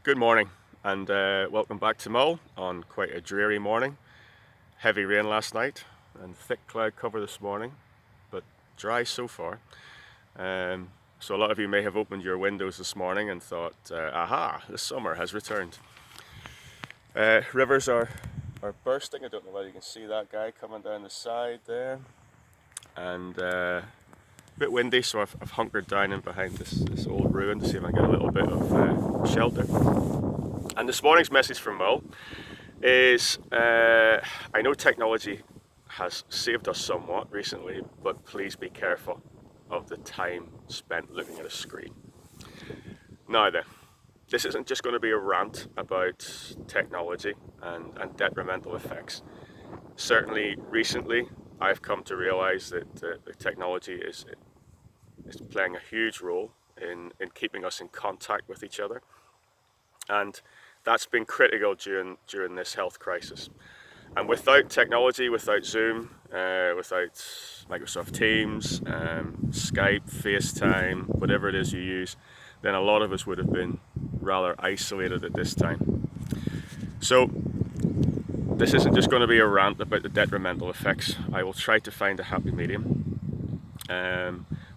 Good morning and welcome back to Mull on quite a dreary morning. Heavy rain last night and thick cloud cover this morning, but dry so far. So a lot of you may have opened your windows this morning and thought, aha, the summer has returned. Rivers are bursting. I don't know whether you can see that guy coming down the side there. And a bit windy, so I've hunkered down in behind this old ruin to see if I can get a little bit of shelter. And this morning's message from Mull is I know technology has saved us somewhat recently, but please be careful of the time spent looking at a screen. Now then, this isn't just going to be a rant about technology and detrimental effects. Certainly recently I've come to realise that the technology is playing a huge role in keeping us in contact with each other, and that's been critical during this health crisis. And without technology, without Zoom, without Microsoft Teams, Skype, FaceTime, whatever it is you use, then a lot of us would have been rather isolated at this time. So this isn't just going to be a rant about the detrimental effects. I will try to find a happy medium.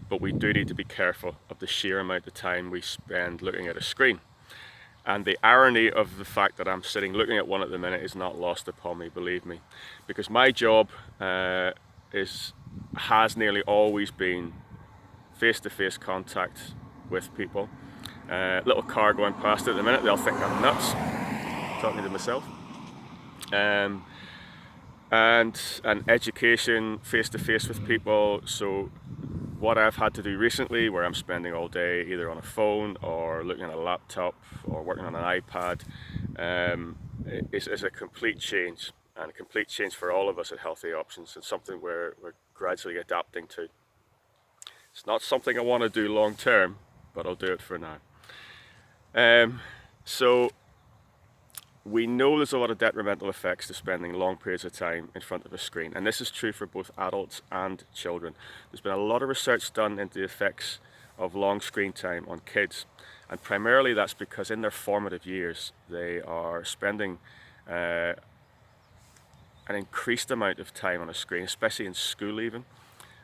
But we do need to be careful of the sheer amount of time we spend looking at a screen. And the irony of the fact that I'm sitting looking at one at the minute is not lost upon me, believe me. Because my job has nearly always been face-to-face contact with people. Little car going past at the minute, they'll think I'm nuts, talking to myself. And education face-to-face with people. So what I've had to do recently, where I'm spending all day either on a phone or looking at a laptop or working on an iPad, is a complete change, and a complete change for all of us at Healthy Options, and something we're gradually adapting to. It's not something I want to do long term, but I'll do it for now. So we know there's a lot of detrimental effects to spending long periods of time in front of a screen, and this is true for both adults and children. There's been a lot of research done into the effects of long screen time on kids, and primarily that's because in their formative years they are spending an increased amount of time on a screen, especially in school even,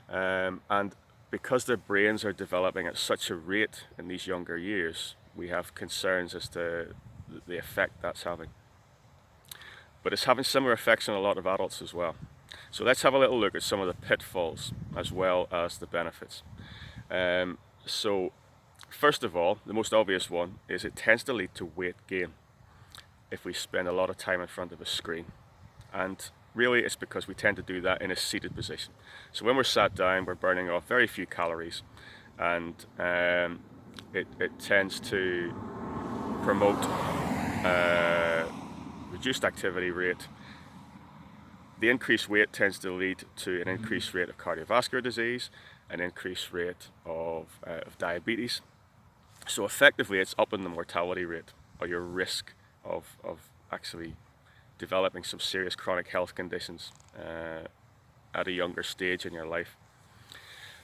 and because their brains are developing at such a rate in these younger years, we have concerns as to the effect that's having. But it's having similar effects on a lot of adults as well. So let's have a little look at some of the pitfalls as well as the benefits. So first of all, the most obvious one is it tends to lead to weight gain if we spend a lot of time in front of a screen. And really it's because we tend to do that in a seated position. So when we're sat down, we're burning off very few calories, and it tends to promote reduced activity rate. The increased weight tends to lead to an increased rate of cardiovascular disease, an increased rate of diabetes. So effectively it's upping the mortality rate, or your risk of actually developing some serious chronic health conditions at a younger stage in your life.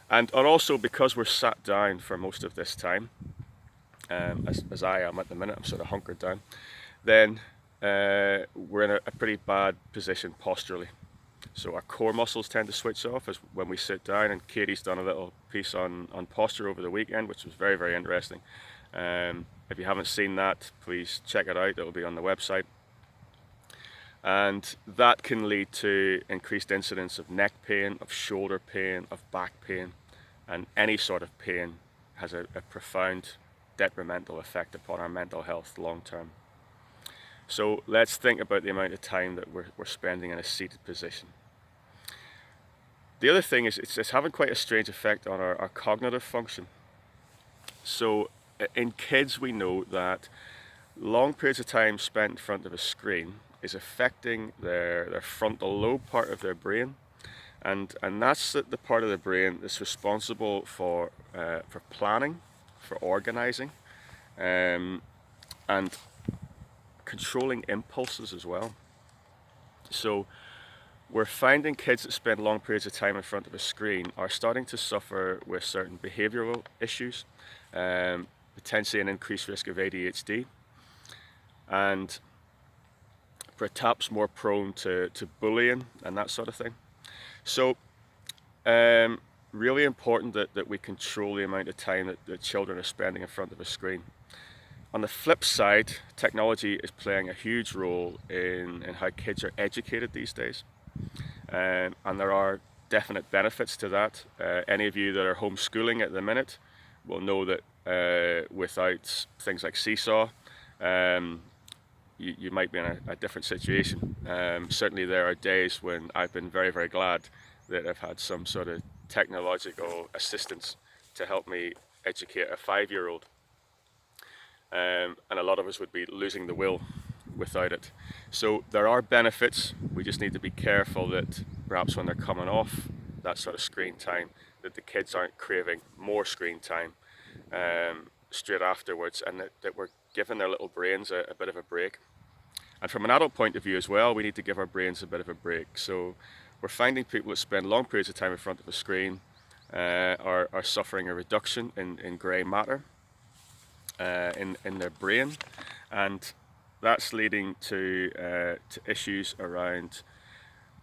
And also because we're sat down for most of this time, as I am at the minute, I'm sort of hunkered down, then we're in a pretty bad position posturally. So our core muscles tend to switch off as when we sit down, and Katie's done a little piece on posture over the weekend, which was very, very interesting. If you haven't seen that, please check it out. It'll be on the website. And that can lead to increased incidence of neck pain, of shoulder pain, of back pain, and any sort of pain has a profound detrimental effect upon our mental health long term. So let's think about the amount of time that we're spending in a seated position. The other thing is it's having quite a strange effect on our cognitive function. So in kids we know that long periods of time spent in front of a screen is affecting their frontal lobe part of their brain, and that's the part of the brain that's responsible for planning, for organizing, and controlling impulses as well. So we're finding kids that spend long periods of time in front of a screen are starting to suffer with certain behavioral issues, potentially an increased risk of ADHD, and perhaps more prone to bullying and that sort of thing. So really important that we control the amount of time that children are spending in front of a screen. On the flip side, technology is playing a huge role in how kids are educated these days. And there are definite benefits to that. Any of you that are homeschooling at the minute will know that without things like Seesaw, you might be in a different situation. Certainly there are days when I've been very, very glad that I've had some sort of technological assistance to help me educate a 5-year-old. And a lot of us would be losing the will without it. So there are benefits. We just need to be careful that perhaps when they're coming off that sort of screen time, that the kids aren't craving more screen time straight afterwards, and that we're giving their little brains a bit of a break. And from an adult point of view as well, we need to give our brains a bit of a break. So we're finding people that spend long periods of time in front of a screen are suffering a reduction in grey matter in their brain, and that's leading to issues around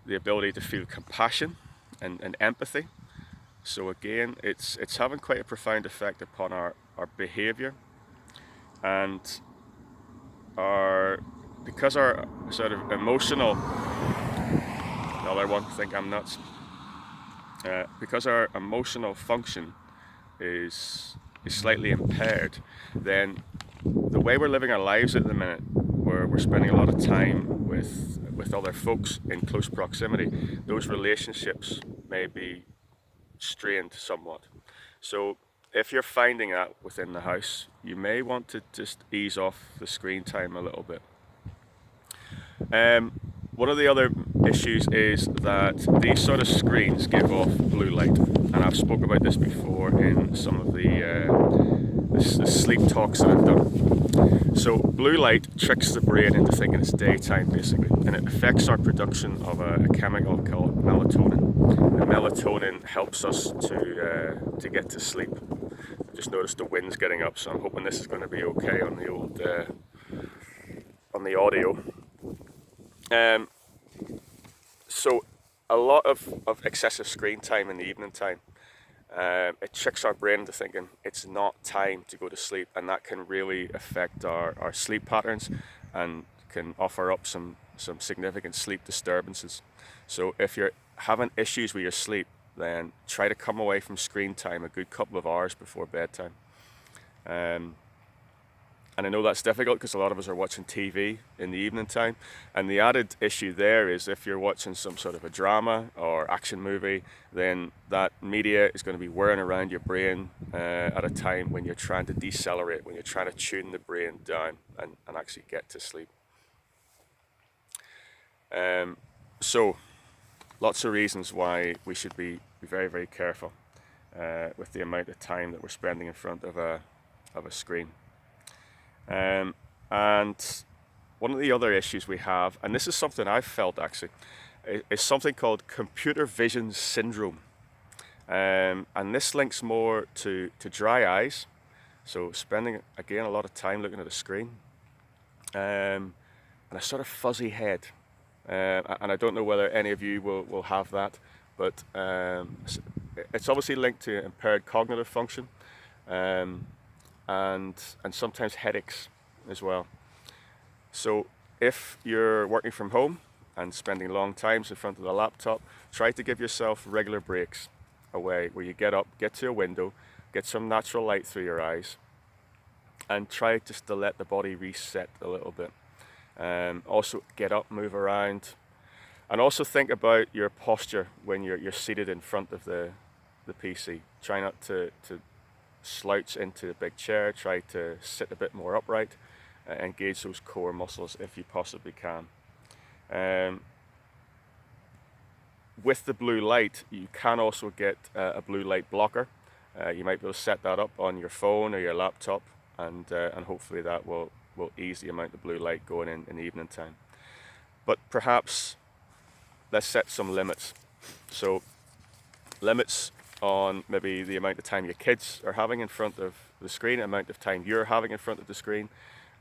the ability to feel compassion and empathy. So again, it's having quite a profound effect upon our behaviour, and because our sort of emotional, another one think I'm nuts, because our emotional function is slightly impaired, then the way we're living our lives at the minute, where we're spending a lot of time with other folks in close proximity, those relationships may be strained somewhat. So if you're finding that within the house, you may want to just ease off the screen time a little bit. One of the other issues is that these sort of screens give off blue light, and I've spoken about this before in some of the sleep talks that I've done. So blue light tricks the brain into thinking it's daytime, basically, and it affects our production of a chemical called melatonin. And melatonin helps us to get to sleep. Just noticed the wind's getting up, so I'm hoping this is going to be okay on the old on the audio. So a lot of excessive screen time in the evening time, it tricks our brain into thinking it's not time to go to sleep, and that can really affect our sleep patterns and can offer up some significant sleep disturbances. So if you're having issues with your sleep, then try to come away from screen time a good couple of hours before bedtime. And I know that's difficult because a lot of us are watching TV in the evening time. And the added issue there is if you're watching some sort of a drama or action movie, then that media is going to be whirring around your brain at a time when you're trying to decelerate, when you're trying to tune the brain down and actually get to sleep. So lots of reasons why we should be very, very careful with the amount of time that we're spending in front of a screen. And one of the other issues we have, and this is something I've felt actually, is something called computer vision syndrome. And this links more to dry eyes, so spending, again, a lot of time looking at a screen, and a sort of fuzzy head. And I don't know whether any of you will have that, but it's obviously linked to impaired cognitive function. And sometimes headaches as well. So if you're working from home and spending long times in front of the laptop, try to give yourself regular breaks away where you get up, get to a window, get some natural light through your eyes, and try just to let the body reset a little bit. Also get up, move around, and also think about your posture when you're seated in front of the PC. Try not to slouch into a big chair, try to sit a bit more upright, engage those core muscles if you possibly can. With the blue light, you can also get a blue light blocker. You might be able to set that up on your phone or your laptop, and hopefully that will ease the amount of blue light going in the evening time. But perhaps let's set some limits. So limits on maybe the amount of time your kids are having in front of the screen, the amount of time you're having in front of the screen,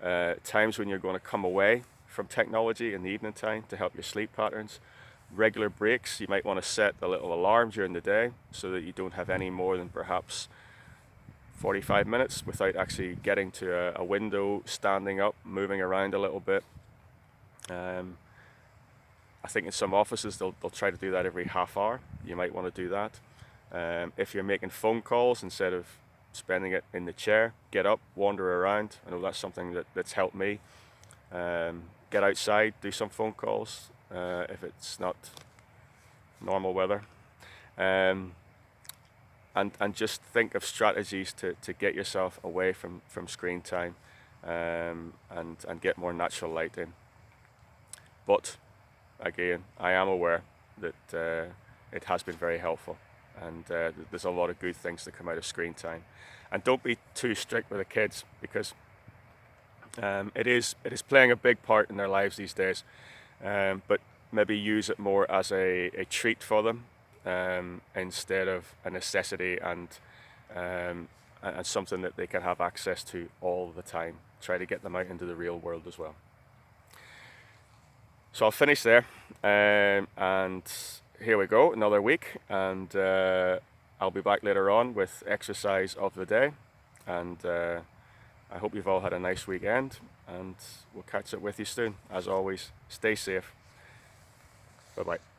times when you're going to come away from technology in the evening time to help your sleep patterns. Regular breaks, you might want to set a little alarm during the day so that you don't have any more than perhaps 45 minutes without actually getting to a window, standing up, moving around a little bit. I think in some offices they'll try to do that every half hour. You might want to do that. If you're making phone calls, instead of spending it in the chair, get up, wander around. I know that's something that's helped me. Get outside, do some phone calls if it's not normal weather. And just think of strategies to get yourself away from screen time and get more natural light in. But again, I am aware that it has been very helpful, and there's a lot of good things that come out of screen time. And don't be too strict with the kids, because it is playing a big part in their lives these days. But maybe use it more as a treat for them instead of a necessity and something that they can have access to all the time. Try to get them out into the real world as well. So I'll finish there, and here we go, another week, and I'll be back later on with exercise of the day, and I hope you've all had a nice weekend, and we'll catch up with you soon. As always, stay safe. Bye-bye.